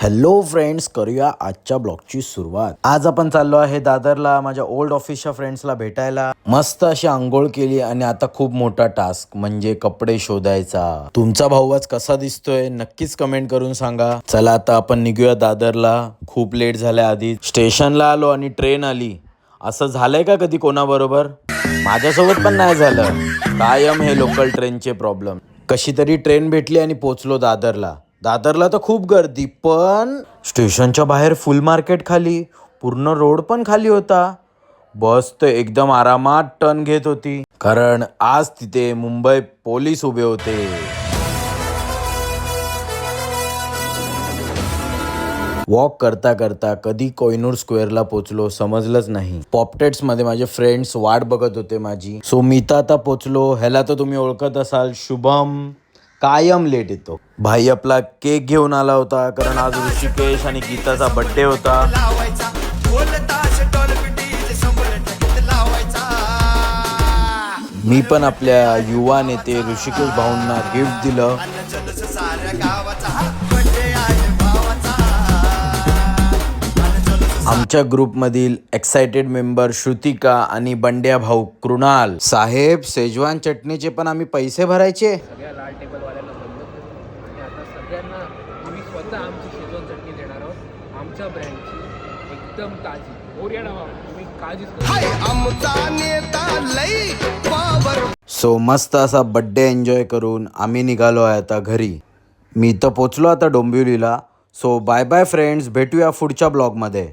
Hello friends, करूया आजच्या ब्लॉगची सुरुवात। आज आपण चाललो आहे दादरला माझ्या ओल्ड ऑफिसच्या फ्रेंड्सला भेटायला। मस्त अशी आंघोळ केली आणि आता खूप मोठा टास्क म्हणजे कपडे शोधायचा। तुमचा भाऊ आज कसा दिसतोय नक्कीच कमेंट करून सांगा। चला आता आपण निघूया दादरला, खूप लेट झाल्या। आधी स्टेशनला आलो आणि ट्रेन आली। असं झालंय का कधी कोणाबरोबर? माझ्यासोबत पण नाही झालं। कायम हे लोकल ट्रेनचे प्रॉब्लेम। कशी तरी ट्रेन भेटली आणि पोचलो दादरला। दादरला तर खूप गर्दी, पण स्टेशनच्या बाहेर फुल मार्केट खाली, पूर्ण रोड पण खाली होता। बस तर एकदम आरामात टर्न घेत होती, कारण आज तिथे मुंबई पोलीस उभे होते। वॉक करता करता कधी कोहिनूर स्क्वेअरला पोचलो समजलंच नाही। पॉपटेट्स मध्ये माझे फ्रेंड्स वाट बघत होते माझी। सो मी तर आता पोचलो। ह्याला तर तुम्ही ओळखत असाल, शुभम कायम लेट येतो। भाई आपला केक घेऊन आला होता, कारण आज ऋषिकेश आणि गीताचा बर्थडे होता। मी पण आपल्या युवा नेते ऋषिकेश भाऊंना गिफ्ट दिलं। आमच्या ग्रुपमधील एक्साइटेड मेंबर श्रुतिका आणि बंड्या भाऊ कृणाल साहेब, शेजवान चटणीचे पण आम्ही पैसे भरायचे। सगळ्या लाल टेबलवाल्यांना बंद करू आणि आता सगळ्यांना आम्ही स्वतः आमची शेजवान चटणी देणार आहोत, आमच्या ब्रँडची, एकदम ताजी ओरियाना। तुम्ही काळजीच सो मस्त असा बर्थडे एन्जॉय करून आम्ही निघालो आहे आता घरी। मी तर पोचलो आता डोंबिवलीला। सो बाय बाय फ्रेंड्स, भेटूया पुढच्या ब्लॉगमध्ये।